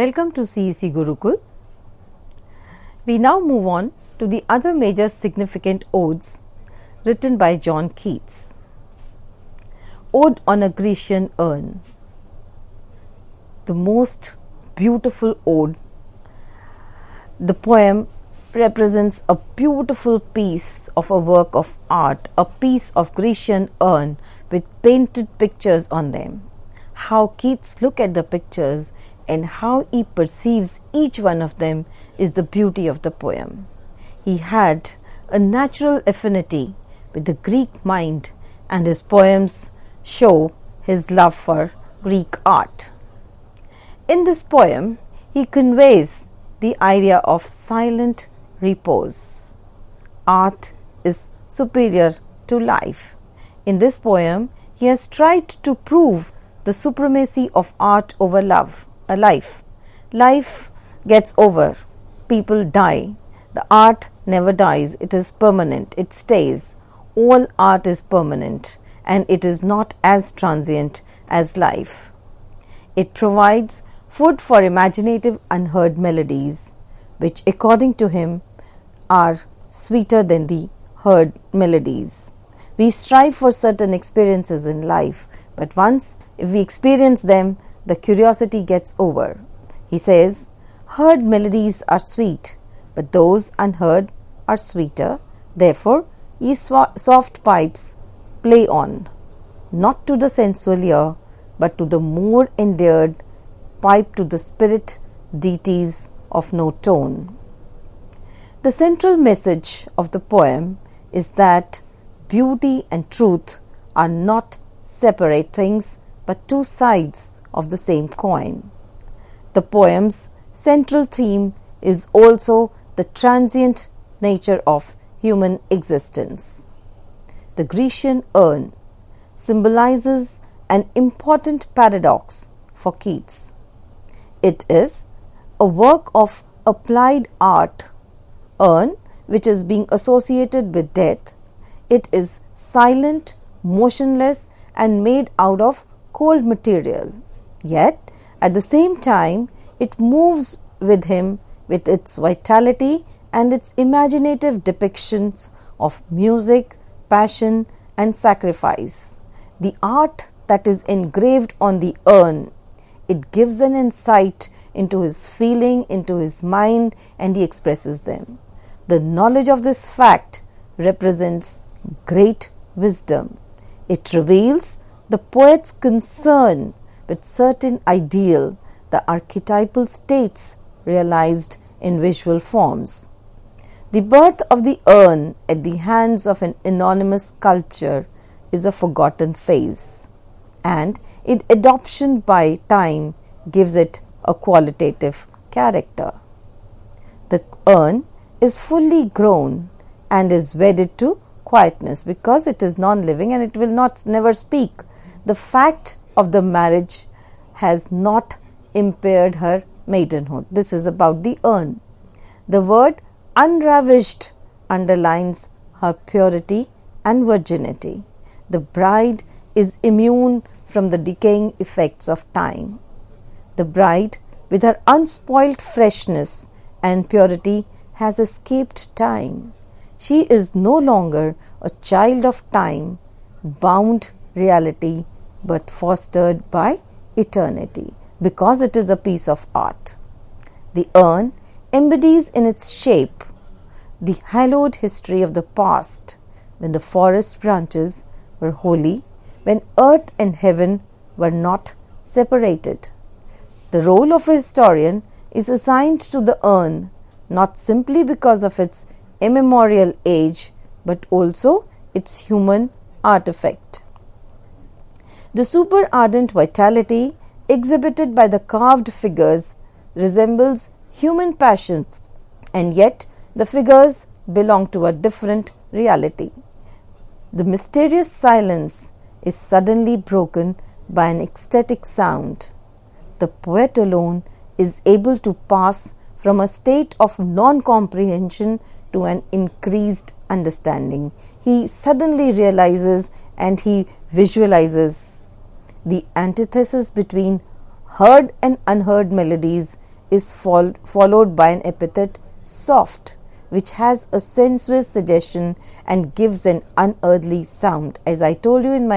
Welcome to CEC Gurukul. We now move on to the other major significant odes written by John Keats. Ode on a Grecian Urn. The most beautiful ode. The poem represents a beautiful piece of a work of art, a piece of Grecian urn with painted pictures on them. How Keats look at the pictures and how he perceives each one of them is the beauty of the poem. He had a natural affinity with the Greek mind, and his poems show his love for Greek art. In this poem, he conveys the idea of silent repose. Art is superior to life. In this poem, he has tried to prove the supremacy of art over life. Life gets over. People die. The art never dies. It is permanent. It stays. All art is permanent, and it is not as transient as life. It provides food for imaginative unheard melodies, which according to him are sweeter than the heard melodies. We strive for certain experiences in life, but once if we experience them, the curiosity gets over. He says, heard melodies are sweet, but those unheard are sweeter. Therefore, ye soft pipes play on, not to the sensual ear, but to the more endeared pipe to the spirit deities of no tone. The central message of the poem is that beauty and truth are not separate things, but two sides of the same coin. The poem's central theme is also the transient nature of human existence. The Grecian urn symbolizes an important paradox for Keats. It is a work of applied art, urn which is being associated with death. It is silent, motionless, and made out of cold material. Yet, at the same time, it moves with him with its vitality and its imaginative depictions of music, passion, and sacrifice. The art that is engraved on the urn, it gives an insight into his feeling, into his mind, and he expresses them. The knowledge of this fact represents great wisdom. It reveals the poet's concern with certain ideal, the archetypal states realized in visual forms. The birth of the urn at the hands of an anonymous sculptor is a forgotten phase, and its adoption by time gives it a qualitative character. The urn is fully grown and is wedded to quietness because it is non-living and it will never speak. The fact of the marriage has not impaired her maidenhood. This is about the urn. The word unravished underlines her purity and virginity. The bride is immune from the decaying effects of time. The bride, with her unspoilt freshness and purity, has escaped time. She is no longer a child of time, bound reality, but fostered by eternity, because it is a piece of art. The urn embodies in its shape the hallowed history of the past, when the forest branches were holy, when earth and heaven were not separated. The role of a historian is assigned to the urn not simply because of its immemorial age, but also its human artifact. The super ardent vitality exhibited by the carved figures resembles human passions, and yet the figures belong to a different reality. The mysterious silence is suddenly broken by an ecstatic sound. The poet alone is able to pass from a state of non-comprehension to an increased understanding. He suddenly realizes and he visualizes. The antithesis between heard and unheard melodies is followed by an epithet soft, which has a sensuous suggestion and gives an unearthly sound. As I told you in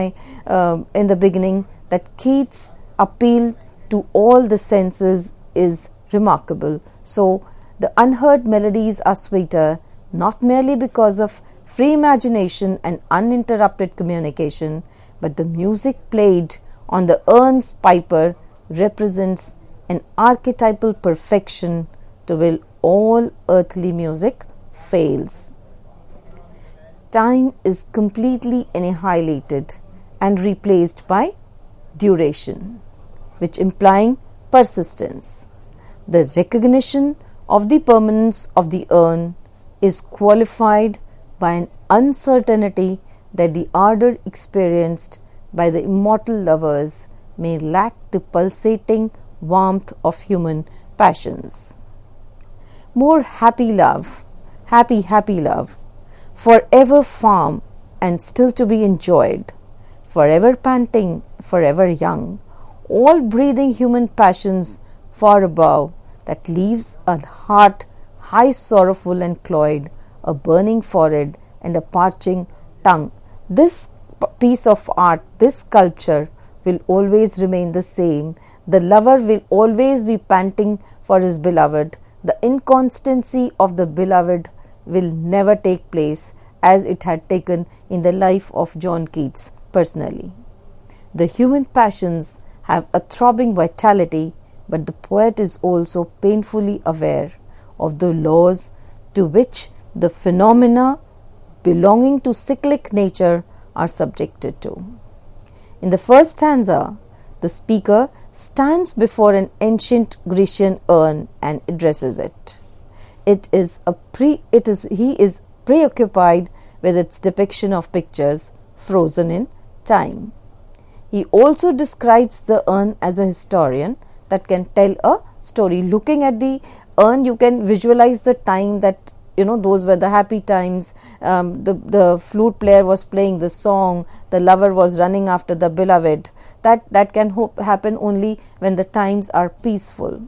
the beginning, that Keats' appeal to all the senses is remarkable. So the unheard melodies are sweeter, not merely because of free imagination and uninterrupted communication, but the music played on the urn's piper represents an archetypal perfection to will all earthly music fails. Time is completely annihilated and replaced by duration, which implying persistence. The recognition of the permanence of the urn is qualified by an uncertainty that the ardor experienced by the immortal lovers may lack the pulsating warmth of human passions. More happy love, happy love, forever firm and still to be enjoyed, forever panting, forever young, all breathing human passions far above, that leaves a heart high sorrowful and cloyed, a burning forehead and a parching tongue. This piece of art, this sculpture will always remain the same. The lover will always be panting for his beloved. The inconstancy of the beloved will never take place as it had taken in the life of John Keats personally. The human passions have a throbbing vitality, but the poet is also painfully aware of the laws to which the phenomena belonging to cyclic nature are subjected to. In the first stanza, the speaker stands before an ancient Grecian urn and addresses it. He is preoccupied with its depiction of pictures frozen in time. He also describes the urn as a historian that can tell a story. Looking at the urn, you can visualize the time that, those were the happy times. The flute player was playing the song, the lover was running after the beloved. That can happen only when the times are peaceful.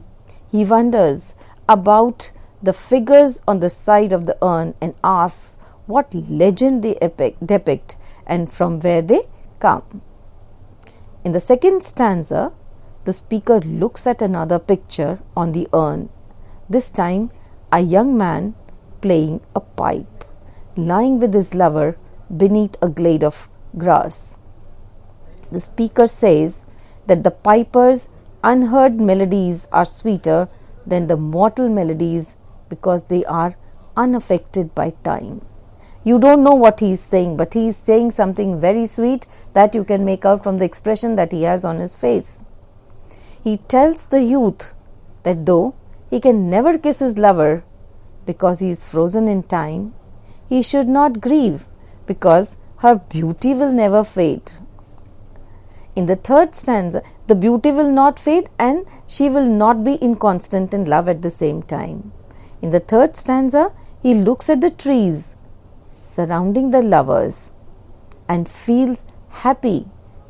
He wonders about the figures on the side of the urn and asks what legend they depict and from where they come. In the second stanza, the speaker looks at another picture on the urn, this time a young man playing a pipe, lying with his lover beneath a glade of grass. The speaker says that the piper's unheard melodies are sweeter than the mortal melodies because they are unaffected by time. You don't know what he is saying, but he is saying something very sweet that you can make out from the expression that he has on his face. He tells the youth that though he can never kiss his lover because he is frozen in time, he should not grieve because her beauty will never fade. In the third stanza, the beauty will not fade and she will not be inconstant in love at the same time. In the third stanza, he looks at the trees surrounding the lovers and feels happy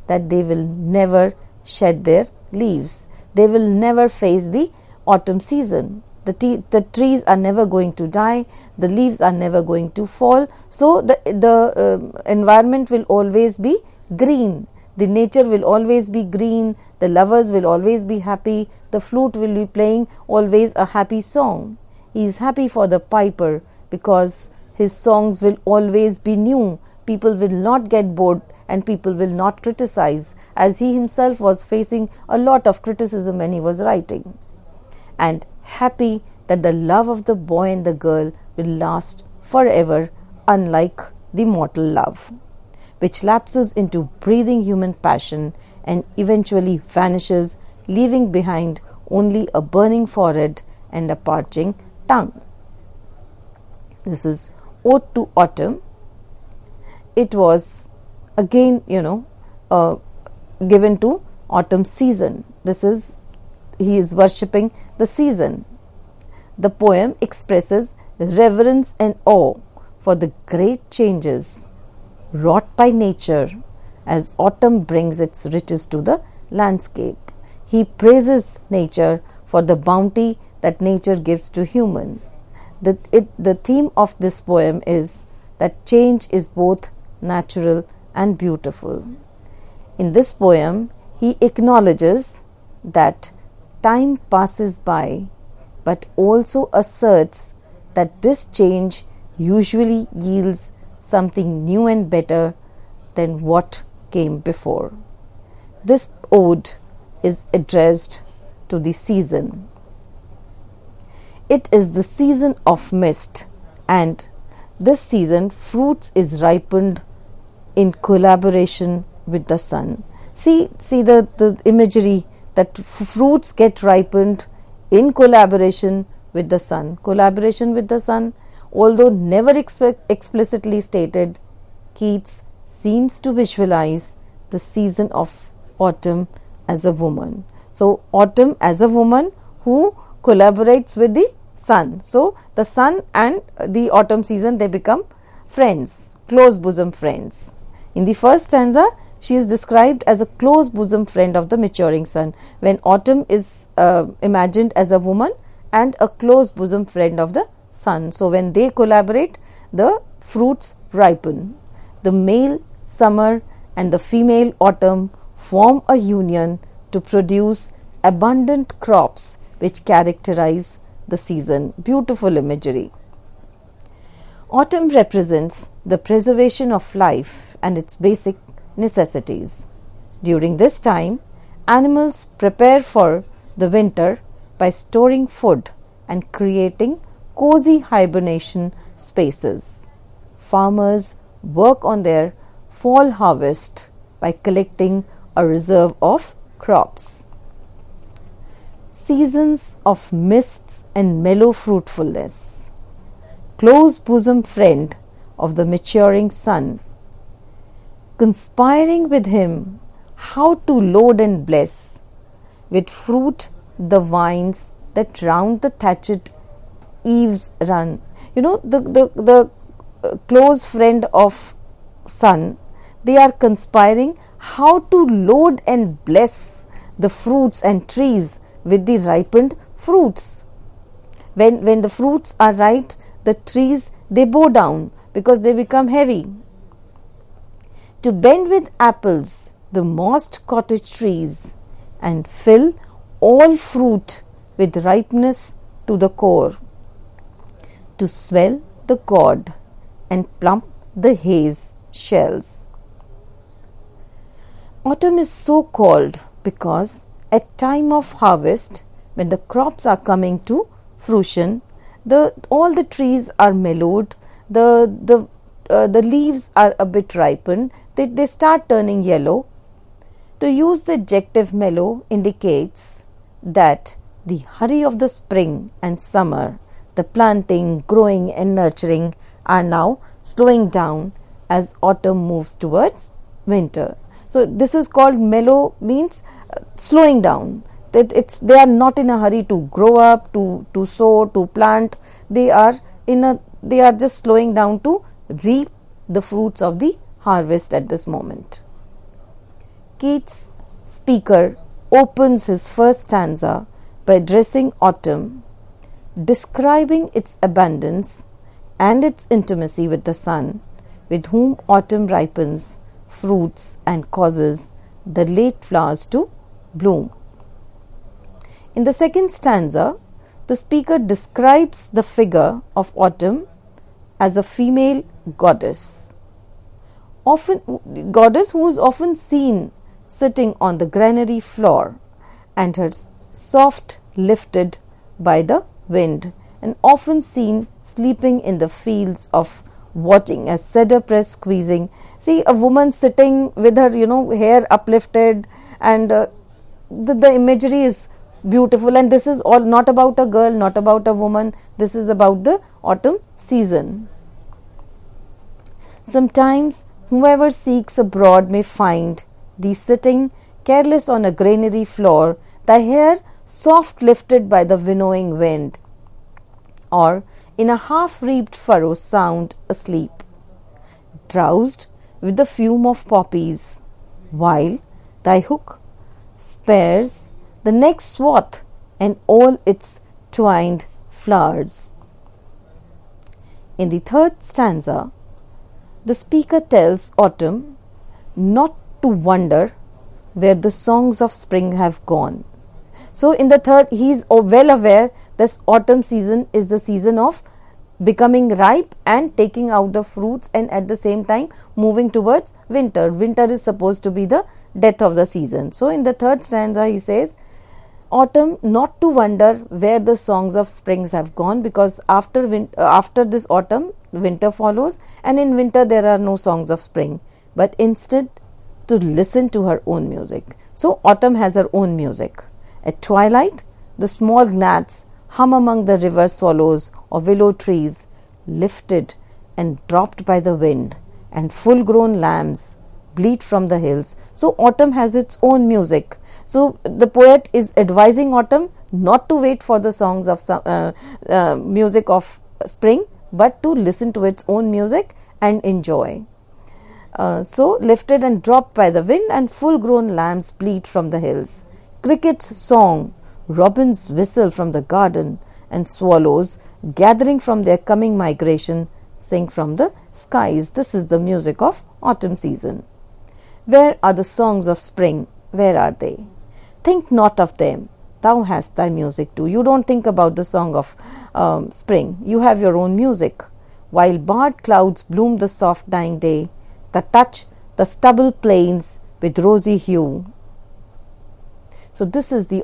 that they will never shed their leaves. They will never face the autumn season. The trees are never going to die. The leaves are never going to fall. So the environment will always be green. The nature will always be green. The lovers will always be happy. The flute will be playing always a happy song. He is happy for the piper because his songs will always be new. People will not get bored and people will not criticize, as he himself was facing a lot of criticism when he was writing. And happy that the love of the boy and the girl will last forever, unlike the mortal love, which lapses into breathing human passion and eventually vanishes, leaving behind only a burning forehead and a parching tongue. This is Ode to Autumn. It was again, given to autumn season. He is worshipping the season. The poem expresses reverence and awe for the great changes wrought by nature as autumn brings its riches to the landscape. He praises nature for the bounty that nature gives to human. The theme of this poem is that change is both natural and beautiful. In this poem, he acknowledges that time passes by, but also asserts that this change usually yields something new and better than what came before. This ode is addressed to the season. It is the season of mist, and this season fruits is ripened in collaboration with the sun. See the imagery that fruits get ripened in collaboration with the sun. Collaboration with the sun, although never explicitly stated, Keats seems to visualize the season of autumn as a woman. So autumn as a woman who collaborates with the sun. So the sun and the autumn season, they become friends, close bosom friends. In the first stanza, she is described as a close bosom friend of the maturing sun, when autumn is imagined as a woman and a close bosom friend of the sun. So when they collaborate, the fruits ripen. The male summer and the female autumn form a union to produce abundant crops which characterize the season. Beautiful imagery. Autumn represents the preservation of life and its basic necessities. During this time, animals prepare for the winter by storing food and creating cozy hibernation spaces. Farmers work on their fall harvest by collecting a reserve of crops. Seasons of mists and mellow fruitfulness. Close bosom friend of the maturing sun, conspiring with him how to load and bless with fruit the vines that round the thatched eaves run. You know, the close friend of sun, they are conspiring how to load and bless the fruits and trees with the ripened fruits. When the fruits are ripe, the trees, they bow down because they become heavy. To bend with apples the mossed cottage trees and fill all fruit with ripeness to the core. To swell the god and plump the haze shells. Autumn is so called because at time of harvest, when the crops are coming to fruition, all the trees are mellowed, the leaves are a bit ripened, they start turning yellow. To use the adjective mellow indicates that the hurry of the spring and summer, the planting, growing and nurturing, are now slowing down as autumn moves towards winter. So this is called mellow, means slowing down. They are not in a hurry to grow up, to sow, to plant. They are just slowing down to reap the fruits of the harvest at this moment. Keats' speaker opens his first stanza by addressing autumn, describing its abundance and its intimacy with the sun, with whom autumn ripens fruits and causes the late flowers to bloom. In the second stanza, the speaker describes the figure of autumn as a female goddess, who is often seen sitting on the granary floor and her soft lifted by the wind, and often seen sleeping in the fields of watching a cedar press squeezing. See a woman sitting with her, hair uplifted, and the imagery is beautiful. And this is all not about a girl, not about a woman. This is about the autumn season. Sometimes whoever seeks abroad may find thee sitting careless on a granary floor, thy hair soft lifted by the winnowing wind, or in a half-reaped furrow sound asleep, drowsed with the fume of poppies, while thy hook spares the next swath and all its twined flowers. In the third stanza, the speaker tells autumn not to wonder where the songs of spring have gone. So in the third, he is well aware this autumn season is the season of becoming ripe and taking out the fruits, and at the same time moving towards winter. Winter is supposed to be the death of the season. So in the third stanza he says, autumn not to wonder where the songs of springs have gone, because after this autumn winter follows, and in winter there are no songs of spring, but instead to listen to her own music. So autumn has her own music. At twilight, the small gnats hum among the river swallows or willow trees, lifted and dropped by the wind, and full-grown lambs bleat from the hills. So autumn has its own music. So the poet is advising autumn not to wait for the songs of music of spring, but to listen to its own music and enjoy. So lifted and dropped by the wind, and full-grown lambs bleat from the hills. Cricket's song, robins whistle from the garden, and swallows gathering from their coming migration sing from the skies. This is the music of autumn season. Where are the songs of spring? Where are they? Think not of them. Thou hast thy music too. You don't think about the song of spring. You have your own music. While barred clouds bloom the soft dying day, the touch the stubble plains with rosy hue. So this is the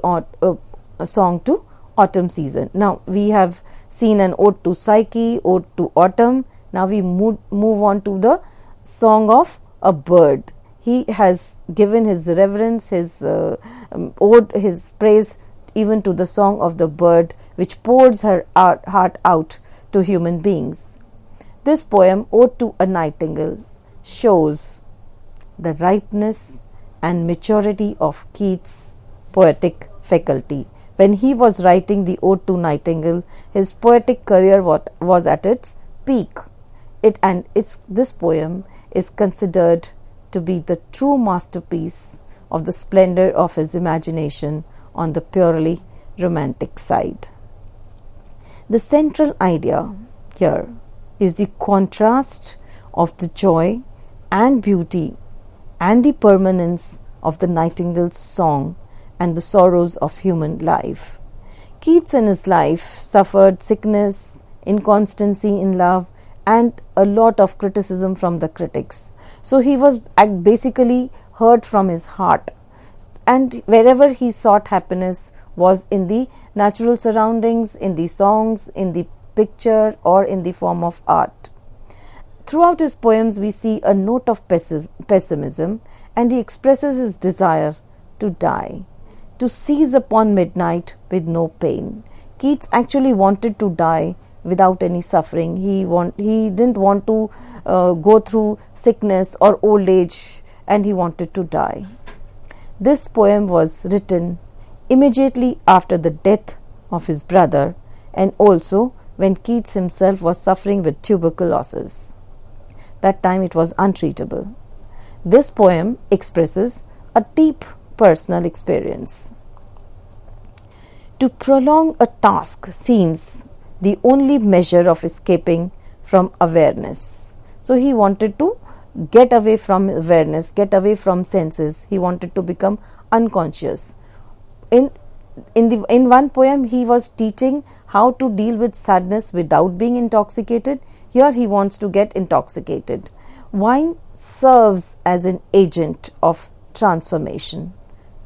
a song to autumn season. Now we have seen an ode to Psyche, ode to autumn. Now we move on to the song of a bird. He has given his reverence, his ode, his praise even to the song of the bird, which pours her heart out to human beings. This poem, Ode to a Nightingale, shows the ripeness and maturity of Keats' poetic faculty. When he was writing the Ode to Nightingale, his poetic career was at its peak. This poem is considered to be the true masterpiece of the splendor of his imagination on the purely romantic side. The central idea here is the contrast of the joy and beauty and the permanence of the nightingale's song and the sorrows of human life. Keats in his life suffered sickness, inconstancy in love, and a lot of criticism from the critics. So he was basically hurt from his heart, and wherever he sought happiness was in the natural surroundings, in the songs, in the picture, or in the form of art. Throughout his poems we see a note of pessimism, and he expresses his desire to die, to seize upon midnight with no pain. Keats actually wanted to die without any suffering. He didn't want to go through sickness or old age, and he wanted to die. This poem was written immediately after the death of his brother, and also when Keats himself was suffering with tuberculosis. That time it was untreatable. This poem expresses a deep personal experience. To prolong a task seems the only measure of escaping from awareness. So he wanted to get away from awareness, get away from senses. He wanted to become unconscious. In one poem he was teaching how to deal with sadness without being intoxicated. Here he wants to get intoxicated. Wine serves as an agent of transformation.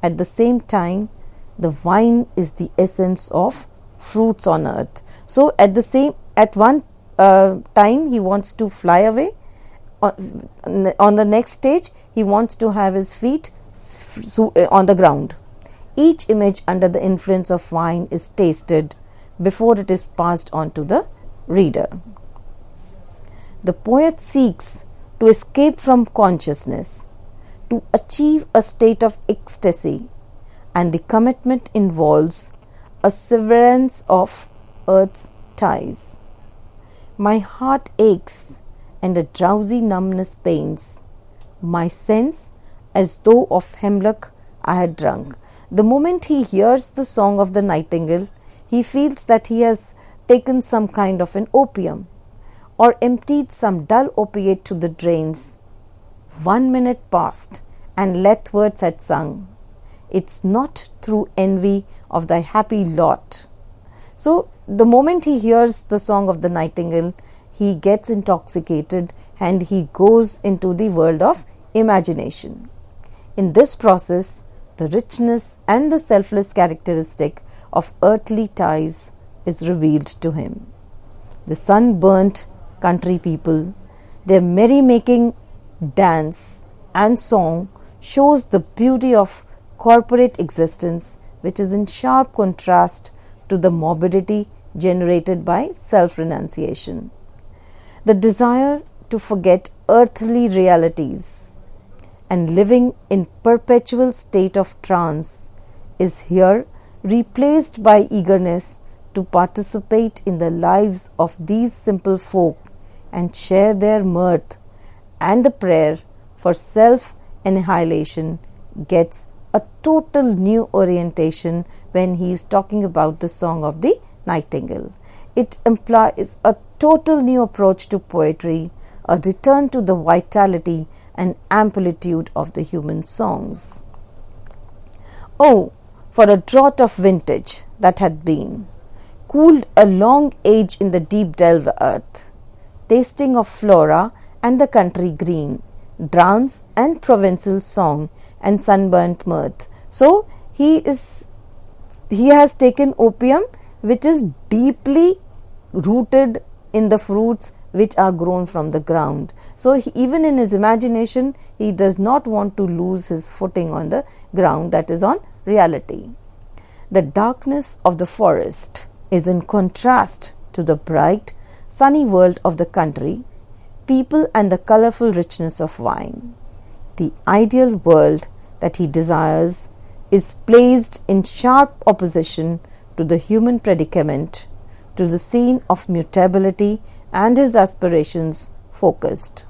At the same time, the wine is the essence of fruits on earth. So at one time he wants to fly away. On the next stage he wants to have his feet on the ground. Each image under the influence of wine is tasted before it is passed on to the reader. The poet seeks to escape from consciousness, to achieve a state of ecstasy, and the commitment involves a severance of earth's ties. My heart aches and a drowsy numbness pains my sense as though of hemlock I had drunk. The moment he hears the song of the nightingale, He feels that he has taken some kind of an opium or emptied some dull opiate to the drains. 1 minute passed, and Lethwards had sung, "It's not through envy of thy happy lot." So the moment he hears the song of the nightingale, he gets intoxicated and he goes into the world of imagination. In this process, the richness and the selfless characteristic of earthly ties is revealed to him. The sunburnt country people, their merrymaking dance and song shows the beauty of corporate existence, which is in sharp contrast to the morbidity generated by self-renunciation. The desire to forget earthly realities and living in perpetual state of trance is here replaced by eagerness to participate in the lives of these simple folk and share their mirth, and the prayer for self-annihilation gets a total new orientation when he is talking about the song of the nightingale. It implies a total new approach to poetry, a return to the vitality and amplitude of the human songs. Oh, for a draught of vintage that had been, cooled a long age in the deep delve earth, tasting of flora and the country green, dance and provincial song and sunburnt mirth. So he has taken opium which is deeply rooted in the fruits which are grown from the ground. So even in his imagination, he does not want to lose his footing on the ground, that is on reality. The darkness of the forest is in contrast to the bright, sunny world of the country, people and the colorful richness of wine. The ideal world that he desires is placed in sharp opposition to the human predicament, to the scene of mutability and his aspirations focused.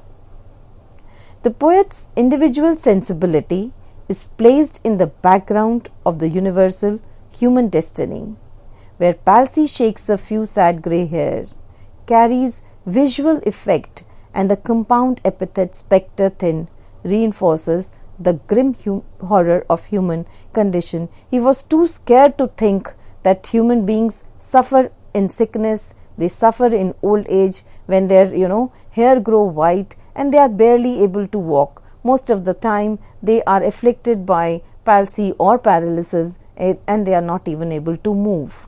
The poet's individual sensibility is placed in the background of the universal human destiny, where palsy shakes a few sad grey hair, carries visual effect, and the compound epithet spectre thin reinforces the grim horror of human condition. He was too scared to think that human beings suffer in sickness, they suffer in old age when their hair grow white and they are barely able to walk. Most of the time they are afflicted by palsy or paralysis and they are not even able to move.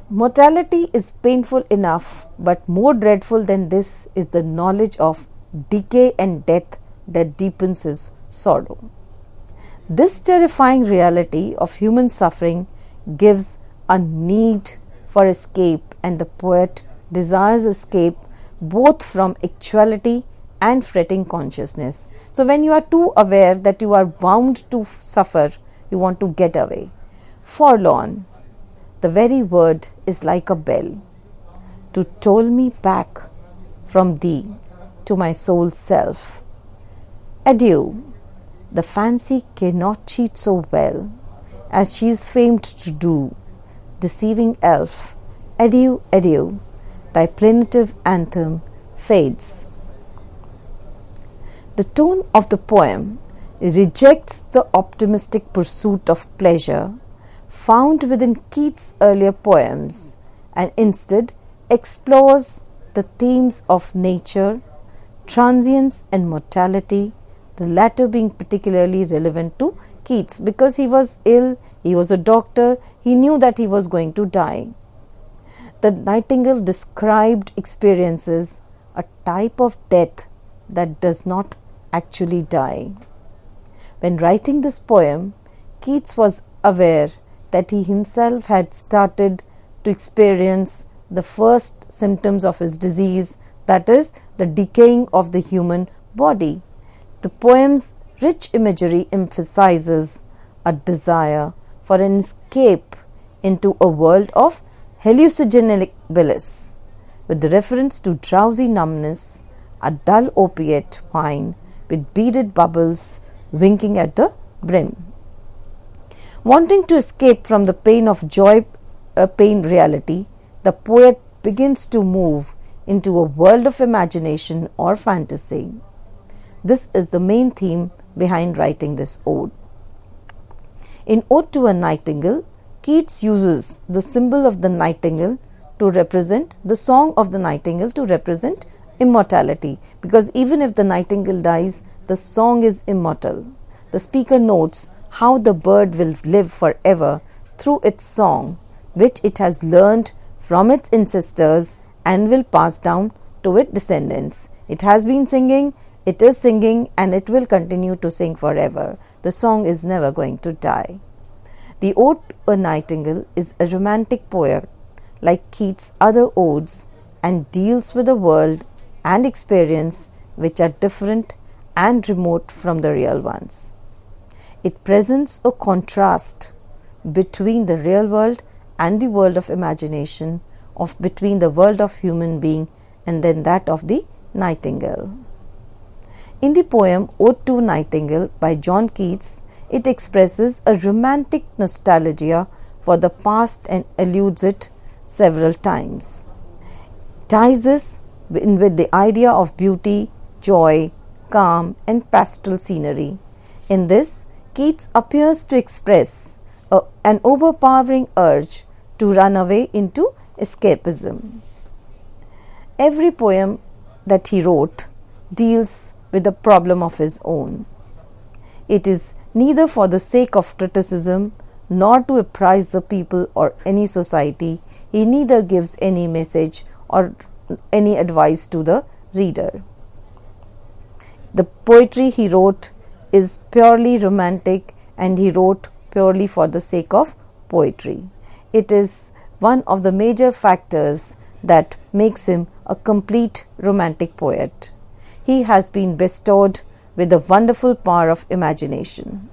Mortality is painful enough, but more dreadful than this is the knowledge of decay and death that deepens his sorrow. This terrifying reality of human suffering gives a need for escape, and the poet desires escape both from actuality and fretting consciousness. So when you are too aware that you are bound to suffer, you want to get away. Forlorn, the very word is like a bell to toll me back from thee to my soul's self. Adieu, the fancy cannot cheat so well as she is famed to do, deceiving elf. Adieu, adieu, thy plaintive anthem fades. The tone of the poem rejects the optimistic pursuit of pleasure found within Keats' earlier poems and instead explores the themes of nature, transience and mortality, the latter being particularly relevant to Keats because he was ill, he was a doctor, he knew that he was going to die. The nightingale described experiences a type of death that does not actually die. When writing this poem, Keats was aware that he himself had started to experience the first symptoms of his disease, that is, the decaying of the human body. The poem's rich imagery emphasizes a desire for an escape into a world of hallucinogenic bliss, with reference to drowsy numbness, a dull opiate wine with beaded bubbles winking at the brim. Wanting to escape from the pain of pain reality, the poet begins to move into a world of imagination or fantasy. This is the main theme behind writing this ode. In Ode to a Nightingale, Keats uses the symbol of the nightingale to represent the song of the nightingale to represent immortality, because even if the nightingale dies, the song is immortal. The speaker notes how the bird will live forever through its song, which it has learned from its ancestors and will pass down to its descendants. It has been singing, it is singing, and it will continue to sing forever. The song is never going to die. The Ode to a Nightingale is a romantic poem like Keats' other odes and deals with a world and experience which are different and remote from the real ones. It presents a contrast between the real world and the world of imagination, between the world of human being and then that of the nightingale. In the poem Ode to a Nightingale by John Keats, it expresses a romantic nostalgia for the past and alludes it several times. Ties this in with the idea of beauty, joy, calm and pastoral scenery. In this, Keats appears to express an overpowering urge to run away into escapism. Every poem that he wrote deals with a problem of his own. It is neither for the sake of criticism nor to apprise the people or any society. He neither gives any message or any advice to the reader. The poetry he wrote is purely romantic, and he wrote purely for the sake of poetry. It is one of the major factors that makes him a complete romantic poet. He has been bestowed with the wonderful power of imagination.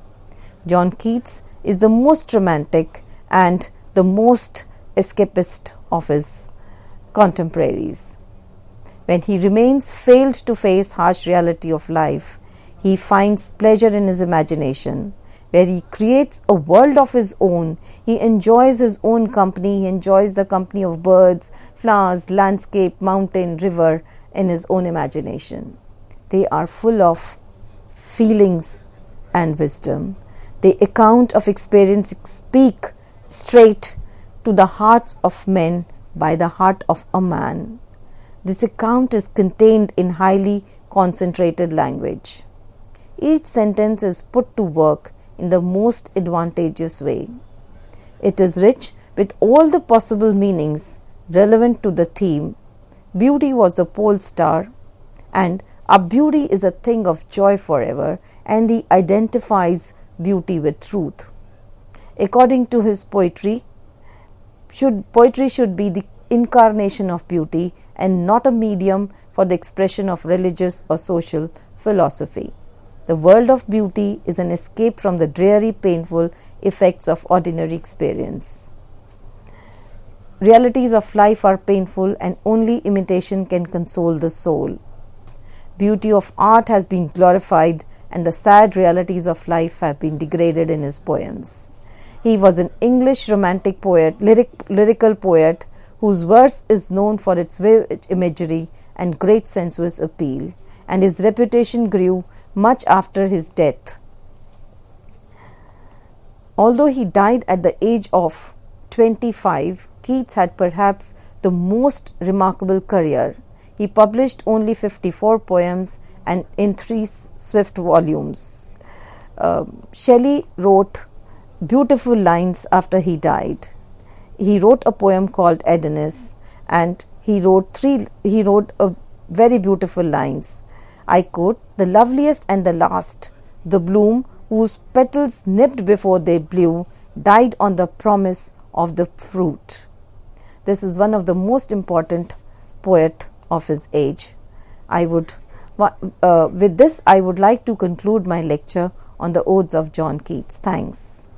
John Keats is the most romantic and the most escapist of his contemporaries. When he remains failed to face harsh reality of life, he finds pleasure in his imagination, where he creates a world of his own. He enjoys his own company. He enjoys the company of birds, flowers, landscape, mountain, river in his own imagination. They are full of feelings and wisdom. The account of experience speak straight to the hearts of men by the heart of a man. This account is contained in highly concentrated language. Each sentence is put to work in the most advantageous way. It is rich with all the possible meanings relevant to the theme. Beauty was the pole star, and our beauty is a thing of joy forever, and he identifies beauty with truth. According to his poetry should be the incarnation of beauty and not a medium for the expression of religious or social philosophy. The world of beauty is an escape from the dreary, painful effects of ordinary experience. Realities of life are painful, and only imitation can console the soul. Beauty of art has been glorified, and the sad realities of life have been degraded in his poems. He was an English romantic poet, lyrical poet, whose verse is known for its vivid imagery and great sensuous appeal, and his reputation grew much after his death. Although he died at the age of 25, Keats had perhaps the most remarkable career. He published only 54 poems and in 3 swift volumes. Shelley wrote beautiful lines after he died. He wrote a poem called Adonis, and he wrote very beautiful lines. I quote, "The loveliest and the last, the bloom whose petals nipped before they blew, died on the promise of the fruit." This is one of the most important poet of his age. With this, I would like to conclude my lecture on the odes of John Keats. Thanks.